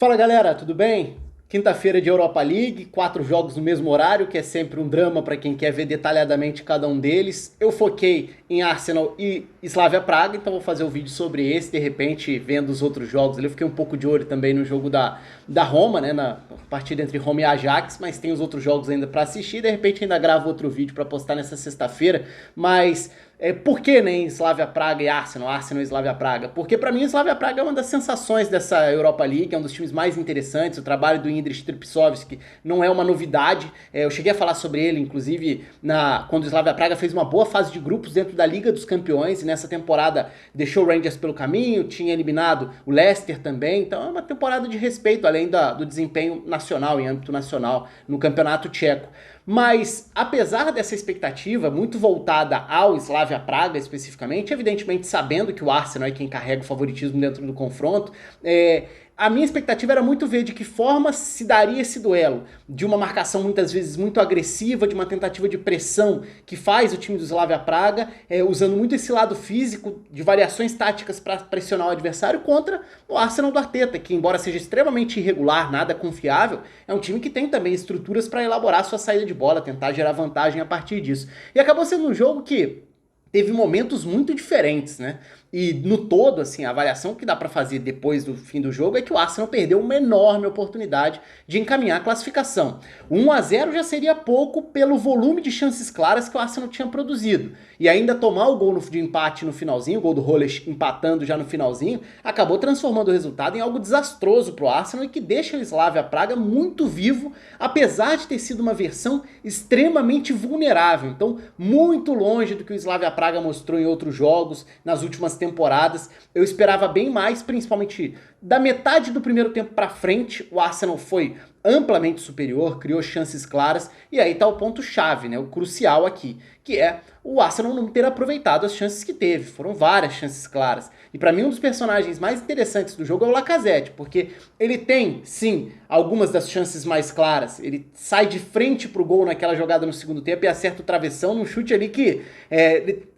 Fala galera, tudo bem? Quinta-feira de Europa League, 4 jogos no mesmo horário, que é sempre um drama para quem quer ver detalhadamente cada um deles. Eu foquei em Arsenal e Slavia Praga, então vou fazer o vídeo sobre esse, de repente vendo os outros jogos. Eu fiquei um pouco de olho também no jogo da Roma, né, na partida entre Roma e Ajax, mas tem os outros jogos ainda para assistir, de repente ainda gravo outro vídeo para postar nessa sexta-feira, mas por que nem Slavia Praga e Arsenal, Arsenal e Slavia Praga? Porque para mim o Slavia Praga é uma das sensações dessa Europa League, é um dos times mais interessantes, o trabalho do Indris Tripsovski não é uma novidade, eu cheguei a falar sobre ele, inclusive, quando o Slavia Praga fez uma boa fase de grupos dentro da Liga dos Campeões, e nessa temporada deixou o Rangers pelo caminho, tinha eliminado o Leicester também, então é uma temporada de respeito, além do desempenho nacional, em âmbito nacional, no Campeonato Tcheco. Mas, apesar dessa expectativa muito voltada ao Slavia Praga especificamente, evidentemente sabendo que o Arsenal é quem carrega o favoritismo dentro do confronto, a minha expectativa era muito ver de que forma se daria esse duelo, de uma marcação muitas vezes muito agressiva, de uma tentativa de pressão que faz o time do Slavia Praga, usando muito esse lado físico, de variações táticas para pressionar o adversário, contra o Arsenal do Arteta, que embora seja extremamente irregular, nada confiável, é um time que tem também estruturas para elaborar sua saída de bola, tentar gerar vantagem a partir disso. E acabou sendo um jogo que teve momentos muito diferentes, né? E no todo, assim, a avaliação que dá para fazer depois do fim do jogo é que o Arsenal perdeu uma enorme oportunidade de encaminhar a classificação. O 1-0 já seria pouco pelo volume de chances claras que o Arsenal tinha produzido. E ainda tomar o gol de empate no finalzinho, o gol do Holes empatando já no finalzinho, acabou transformando o resultado em algo desastroso para o Arsenal e que deixa o Slavia Praga muito vivo, apesar de ter sido uma versão extremamente vulnerável. Então, muito longe do que o Slavia Praga mostrou em outros jogos, nas últimas temporadas. Eu esperava bem mais, principalmente da metade do primeiro tempo para frente. O Arsenal foi amplamente superior, criou chances claras, e aí tá o ponto-chave, né, o crucial aqui, que é o Arsenal não ter aproveitado as chances que teve. Foram várias chances claras. E para mim um dos personagens mais interessantes do jogo é o Lacazette, porque ele tem, sim, algumas das chances mais claras. Ele sai de frente pro gol naquela jogada no segundo tempo e acerta o travessão num chute ali que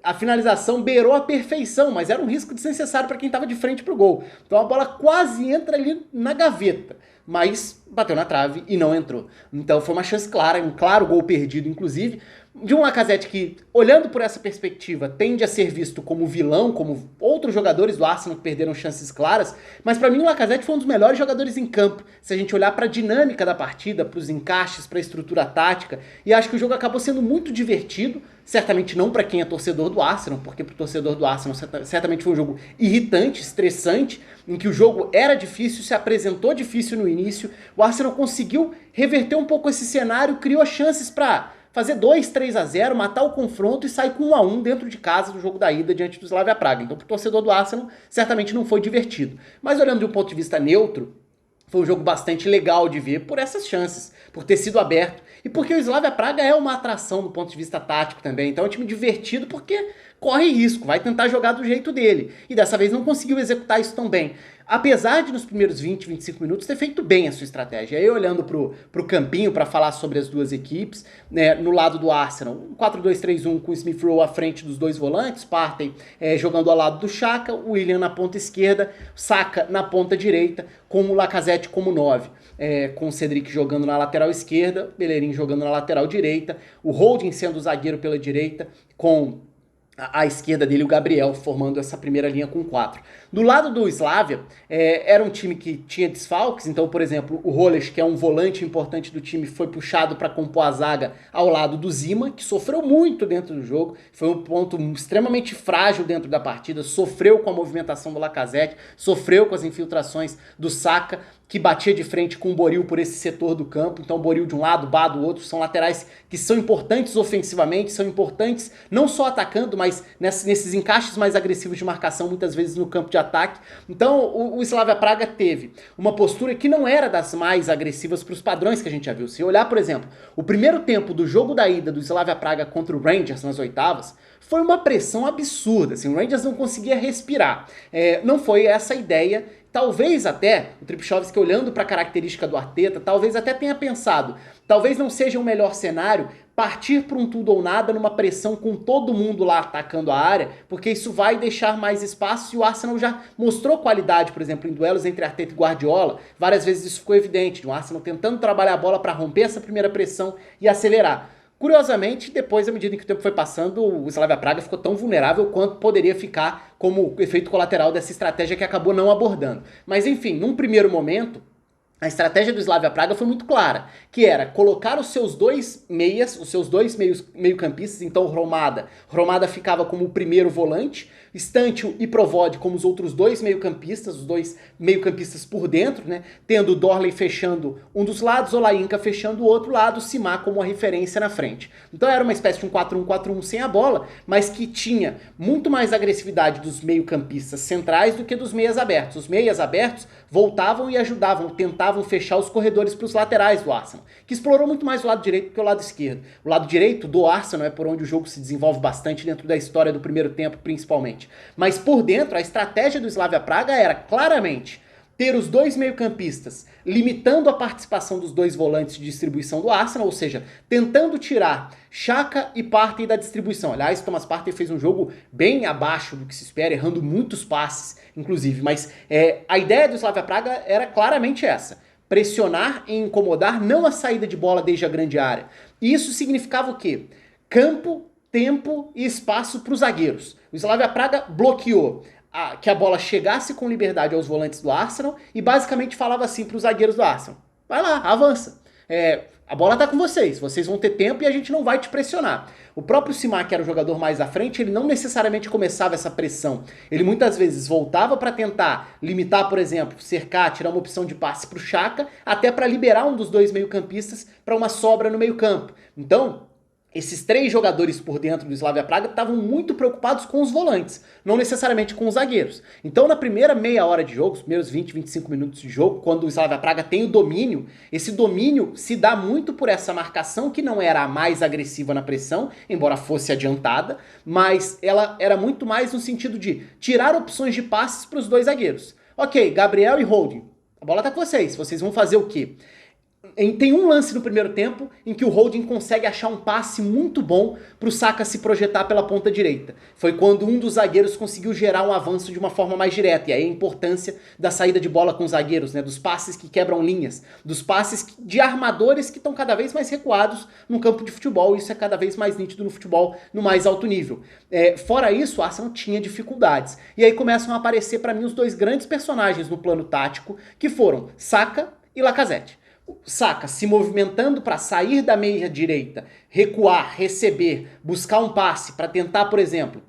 a finalização beirou a perfeição, mas era um risco desnecessário para quem estava de frente pro gol. Então a bola quase entra ali na gaveta, mas bateu na trave e não entrou. Então foi uma chance clara, um claro gol perdido, inclusive, de um Lacazette que, olhando por essa perspectiva, tende a ser visto como vilão, como outros jogadores do Arsenal que perderam chances claras, mas para mim o Lacazette foi um dos melhores jogadores em campo, se a gente olhar para a dinâmica da partida, para os encaixes, para a estrutura tática, e acho que o jogo acabou sendo muito divertido, certamente não para quem é torcedor do Arsenal, porque para o torcedor do Arsenal certamente foi um jogo irritante, estressante, em que o jogo era difícil, se apresentou difícil no início, o Arsenal conseguiu reverter um pouco esse cenário, criou chances para fazer 2-3-0, matar o confronto e sair com 1-1 dentro de casa do jogo da ida diante do Slavia Praga. Então, para o torcedor do Arsenal, certamente não foi divertido. Mas olhando de um ponto de vista neutro, foi um jogo bastante legal de ver por essas chances, por ter sido aberto e porque o Slavia Praga é uma atração do ponto de vista tático também. Então é um time divertido porque corre risco, vai tentar jogar do jeito dele. E dessa vez não conseguiu executar isso tão bem. Apesar de nos primeiros 20, 25 minutos ter feito bem a sua estratégia. Aí olhando pro campinho para falar sobre as duas equipes, né, no lado do Arsenal, um 4-2-3-1 com o Smith Rowe à frente dos dois volantes, Partey jogando ao lado do Xhaka, o Willian na ponta esquerda, Saka na ponta direita, com o Lacazette como 9. Com o Cedric jogando na lateral esquerda, Bellerin jogando na lateral direita, o Holding sendo o zagueiro pela direita, com à esquerda dele o Gabriel, formando essa primeira linha com 4. Do lado do Slavia, era um time que tinha desfalques, então, por exemplo, o Holes, que é um volante importante do time, foi puxado para compor a zaga ao lado do Zima, que sofreu muito dentro do jogo, foi um ponto extremamente frágil dentro da partida, sofreu com a movimentação do Lacazette, sofreu com as infiltrações do Saka, que batia de frente com o Boril por esse setor do campo, então o Boril de um lado, Bá do outro, são laterais que são importantes ofensivamente, são importantes não só atacando, mas nesses encaixes mais agressivos de marcação, muitas vezes no campo de ataque. Então o Slavia Praga teve uma postura que não era das mais agressivas para os padrões que a gente já viu. Se olhar, por exemplo, o primeiro tempo do jogo da ida do Slavia Praga contra o Rangers nas oitavas, foi uma pressão absurda, assim, o Rangers não conseguia respirar. Não foi essa a ideia. Talvez até, o Tripchovski olhando para a característica do Arteta, talvez até tenha pensado, talvez não seja o melhor cenário partir para um tudo ou nada numa pressão com todo mundo lá atacando a área, porque isso vai deixar mais espaço e o Arsenal já mostrou qualidade, por exemplo, em duelos entre Arteta e Guardiola, várias vezes isso ficou evidente, o Arsenal tentando trabalhar a bola para romper essa primeira pressão e acelerar. Curiosamente, depois, à medida que o tempo foi passando, o Slavia Praga ficou tão vulnerável quanto poderia ficar como efeito colateral dessa estratégia que acabou não abordando. Mas enfim, num primeiro momento, a estratégia do Slavia Praga foi muito clara, que era colocar os seus dois meias, os seus dois meio-campistas, então Hromada ficava como o primeiro volante, Stantio e Provod como os outros dois meio-campistas, os dois meio-campistas por dentro, né, tendo o Dorley fechando um dos lados, Olainka fechando o outro lado, Simá como a referência na frente. Então era uma espécie de um 4-1-4-1 sem a bola, mas que tinha muito mais agressividade dos meio-campistas centrais do que dos meias abertos. Os meias abertos voltavam e ajudavam, tentavam fechar os corredores para os laterais do Arsenal, que explorou muito mais o lado direito que o lado esquerdo. O lado direito do Arsenal é por onde o jogo se desenvolve bastante dentro da história do primeiro tempo, principalmente. Mas por dentro, a estratégia do Slavia Praga era claramente ter os dois meio-campistas limitando a participação dos dois volantes de distribuição do Arsenal, ou seja, tentando tirar Xhaka e Partey da distribuição. Aliás, Thomas Partey fez um jogo bem abaixo do que se espera, errando muitos passes, inclusive. Mas a ideia do Slavia Praga era claramente essa: pressionar e incomodar não a saída de bola desde a grande área. E isso significava o quê? Campo, tempo e espaço para os zagueiros. O Slavia Praga bloqueou que a bola chegasse com liberdade aos volantes do Arsenal e basicamente falava assim para os zagueiros do Arsenal: vai lá, avança. A bola tá com vocês vão ter tempo e a gente não vai te pressionar. O próprio Simá, que era o jogador mais à frente, ele não necessariamente começava essa pressão. Ele muitas vezes voltava para tentar limitar, por exemplo, cercar, tirar uma opção de passe para o Xhaka, até para liberar um dos dois meio-campistas para uma sobra no meio-campo. Então, esses três jogadores por dentro do Slavia Praga estavam muito preocupados com os volantes, não necessariamente com os zagueiros. Então, na primeira meia hora de jogo, os primeiros 20, 25 minutos de jogo, quando o Slavia Praga tem o domínio, esse domínio se dá muito por essa marcação que não era a mais agressiva na pressão, embora fosse adiantada, mas ela era muito mais no sentido de tirar opções de passes para os dois zagueiros. Ok, Gabriel e Holding, a bola tá com vocês vão fazer o quê? Tem um lance no primeiro tempo em que o Holding consegue achar um passe muito bom para o Saka se projetar pela ponta direita. Foi quando um dos zagueiros conseguiu gerar um avanço de uma forma mais direta. E aí a importância da saída de bola com os zagueiros, né? Dos passes que quebram linhas, dos passes de armadores que estão cada vez mais recuados no campo de futebol. Isso é cada vez mais nítido no futebol no mais alto nível. Fora isso, o Arsenal tinha dificuldades. E aí começam a aparecer para mim os dois grandes personagens no plano tático, que foram Saka e Lacazette. Saka se movimentando para sair da meia direita, recuar, receber, buscar um passe para tentar, por exemplo,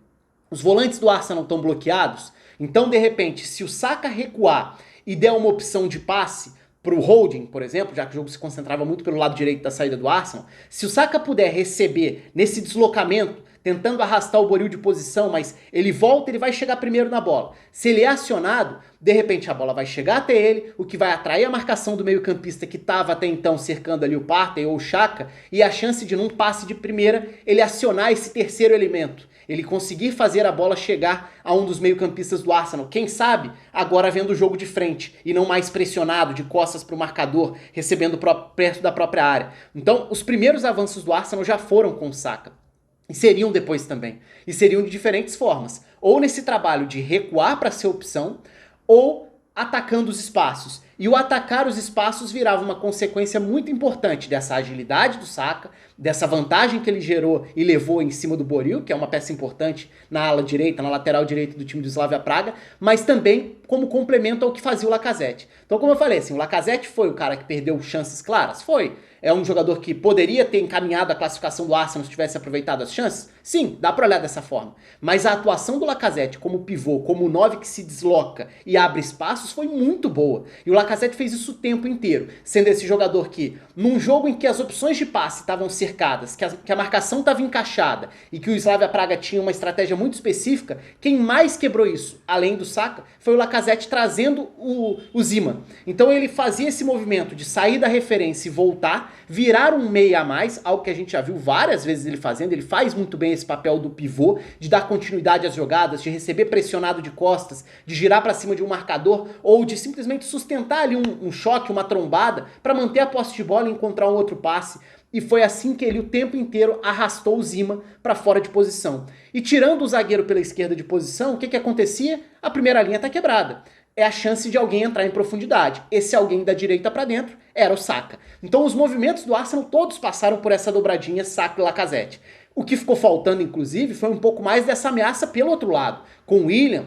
os volantes do Arsenal estão bloqueados, então de repente se o Saka recuar e der uma opção de passe para o Holding, por exemplo, já que o jogo se concentrava muito pelo lado direito da saída do Arsenal, se o Saka puder receber nesse deslocamento, tentando arrastar o Boril de posição, mas ele volta, ele vai chegar primeiro na bola. Se ele é acionado, de repente a bola vai chegar até ele, o que vai atrair a marcação do meio-campista que estava até então cercando ali o Partey ou o Xhaka, e a chance de num passe de primeira ele acionar esse terceiro elemento. Ele conseguir fazer a bola chegar a um dos meio-campistas do Arsenal. Quem sabe, agora vendo o jogo de frente e não mais pressionado, de costas para o marcador, recebendo perto da própria área. Então, os primeiros avanços do Arsenal já foram com o Saka. E seriam depois também. E seriam de diferentes formas. Ou nesse trabalho de recuar para ser opção, ou atacando os espaços. E o atacar os espaços virava uma consequência muito importante dessa agilidade do Saka, dessa vantagem que ele gerou e levou em cima do Boril, que é uma peça importante na ala direita, na lateral direita do time do Slavia Praga, mas também como complemento ao que fazia o Lacazette. Então, como eu falei, assim, o Lacazette foi o cara que perdeu chances claras? Foi. É um jogador que poderia ter encaminhado a classificação do Arsenal se tivesse aproveitado as chances? Sim, dá pra olhar dessa forma. Mas a atuação do Lacazette como pivô, como 9 que se desloca e abre espaços foi muito boa. E o Lacazette fez isso o tempo inteiro, sendo esse jogador que, num jogo em que as opções de passe estavam cercadas, que a marcação estava encaixada e que o Slavia Praga tinha uma estratégia muito específica, quem mais quebrou isso, além do Saka, foi o Lacazette trazendo o Zima. Então ele fazia esse movimento de sair da referência e voltar, virar um meia a mais, algo que a gente já viu várias vezes ele fazendo. Ele faz muito bem esse papel do pivô, de dar continuidade às jogadas, de receber pressionado de costas, de girar para cima de um marcador ou de simplesmente sustentar tentar ali um choque, uma trombada, para manter a posse de bola e encontrar um outro passe. E foi assim que ele o tempo inteiro arrastou o Zima para fora de posição. E tirando o zagueiro pela esquerda de posição, o que acontecia? A primeira linha está quebrada. É a chance de alguém entrar em profundidade. Esse alguém da direita para dentro era o Saka. Então os movimentos do Arsenal todos passaram por essa dobradinha Saka e Lacazette. O que ficou faltando, inclusive, foi um pouco mais dessa ameaça pelo outro lado, com o William,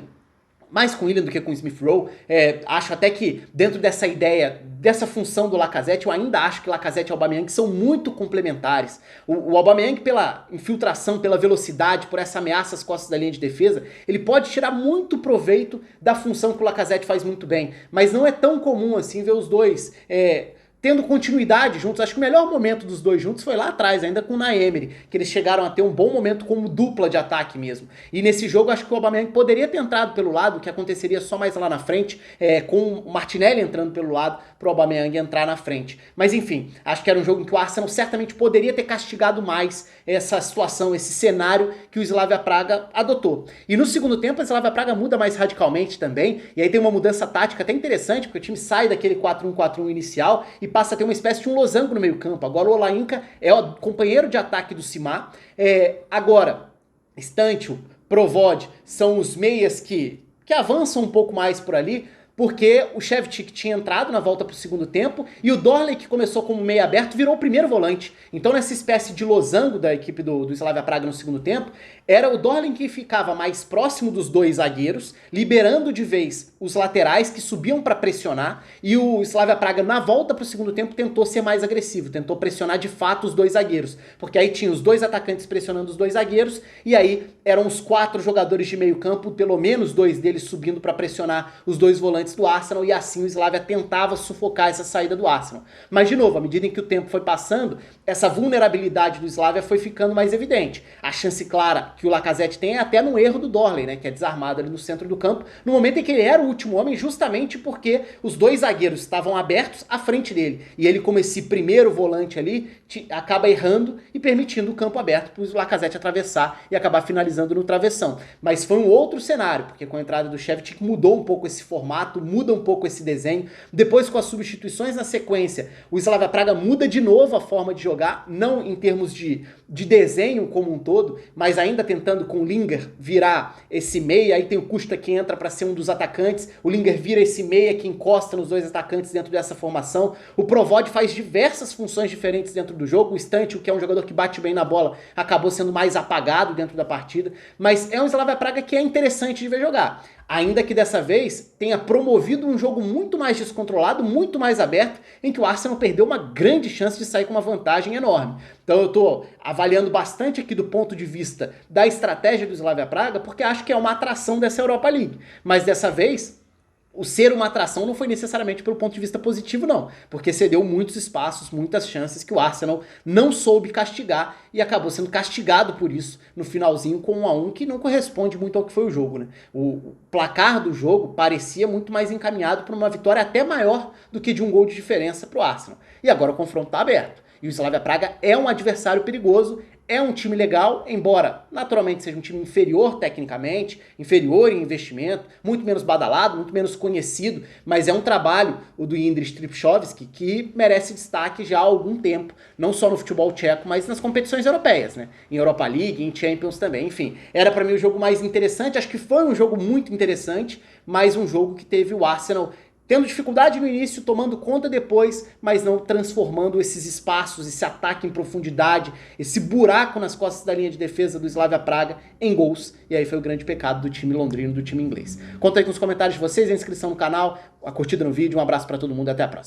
mais com o William do que com o Smith Rowe. Acho até que dentro dessa ideia, dessa função do Lacazette, eu ainda acho que Lacazette e Aubameyang são muito complementares. O Aubameyang, pela infiltração, pela velocidade, por essa ameaça às costas da linha de defesa, ele pode tirar muito proveito da função que o Lacazette faz muito bem, mas não é tão comum assim ver os dois tendo continuidade juntos. Acho que o melhor momento dos dois juntos foi lá atrás, ainda com o Naemery, que eles chegaram a ter um bom momento como dupla de ataque mesmo. E nesse jogo acho que o Aubameyang poderia ter entrado pelo lado, que aconteceria só mais lá na frente, com o Martinelli entrando pelo lado, pro Aubameyang entrar na frente. Mas enfim, acho que era um jogo em que o Arsenal certamente poderia ter castigado mais essa situação, esse cenário que o Slavia Praga adotou. E no segundo tempo, o Slavia Praga muda mais radicalmente também, e aí tem uma mudança tática até interessante, porque o time sai daquele 4-1-4-1 inicial e passa a ter uma espécie de um losango no meio campo. Agora o Olainka é o companheiro de ataque do Simar. Agora, Stantio, Provod são os meias que avançam um pouco mais por ali, porque o Shevchik tinha entrado na volta para o segundo tempo e o Dorley, que começou como meia aberto, virou o primeiro volante. Então nessa espécie de losango da equipe do Slavia Praga no segundo tempo, era o Dorley que ficava mais próximo dos dois zagueiros, liberando de vez os laterais que subiam para pressionar, e o Slavia Praga na volta para o segundo tempo tentou ser mais agressivo, tentou pressionar de fato os dois zagueiros, porque aí tinha os dois atacantes pressionando os dois zagueiros, e aí eram os 4 jogadores de meio campo, pelo menos 2 deles subindo para pressionar os 2 volantes do Arsenal, e assim o Slavia tentava sufocar essa saída do Arsenal. Mas de novo, à medida em que o tempo foi passando, essa vulnerabilidade do Slavia foi ficando mais evidente. A chance clara que o Lacazette tem é até no erro do Dorley, né, que é desarmado ali no centro do campo, no momento em que ele era o último homem, justamente porque os 2 zagueiros estavam abertos à frente dele, e ele, como esse primeiro volante ali, acaba errando e permitindo o campo aberto para o Lacazette atravessar e acabar finalizando no travessão. Mas foi um outro cenário, porque com a entrada do Shevchik mudou um pouco esse formato, muda um pouco esse desenho. Depois, com as substituições na sequência, o Slavia Praga muda de novo a forma de jogar, não em termos de desenho como um todo, mas ainda tentando com o Lingard virar esse meia. Aí tem o Kusta que entra para ser um dos atacantes, o Lingard vira esse meia que encosta nos 2 atacantes dentro dessa formação. O Provod faz diversas funções diferentes dentro do jogo. O Stantio, que é um jogador que bate bem na bola, acabou sendo mais apagado dentro da partida, mas é um Slavia Praga que é interessante de ver jogar. Ainda que dessa vez tenha promovido um jogo muito mais descontrolado, muito mais aberto, em que o Arsenal perdeu uma grande chance de sair com uma vantagem enorme. Então eu estou avaliando bastante aqui do ponto de vista da estratégia do Slavia Praga, porque acho que é uma atração dessa Europa League. Mas dessa vez, o ser uma atração não foi necessariamente pelo ponto de vista positivo, não. Porque cedeu muitos espaços, muitas chances que o Arsenal não soube castigar e acabou sendo castigado por isso no finalzinho com 1-1, que não corresponde muito ao que foi o jogo, né? O placar do jogo parecia muito mais encaminhado para uma vitória até maior do que de um gol de diferença para o Arsenal. E agora o confronto está aberto. E o Slavia Praga é um adversário perigoso, é um time legal, embora naturalmente seja um time inferior tecnicamente, inferior em investimento, muito menos badalado, muito menos conhecido, mas é um trabalho, o do Jindřich Trpišovský, que merece destaque já há algum tempo, não só no futebol tcheco, mas nas competições europeias, né? Em Europa League, em Champions também, enfim. Era para mim o jogo mais interessante, acho que foi um jogo muito interessante, mas um jogo que teve o Arsenal tendo dificuldade no início, tomando conta depois, mas não transformando esses espaços, esse ataque em profundidade, esse buraco nas costas da linha de defesa do Slavia Praga em gols. E aí foi o grande pecado do time londrino, do time inglês. Conta aí com os comentários de vocês, a inscrição no canal, a curtida no vídeo, um abraço para todo mundo e até a próxima.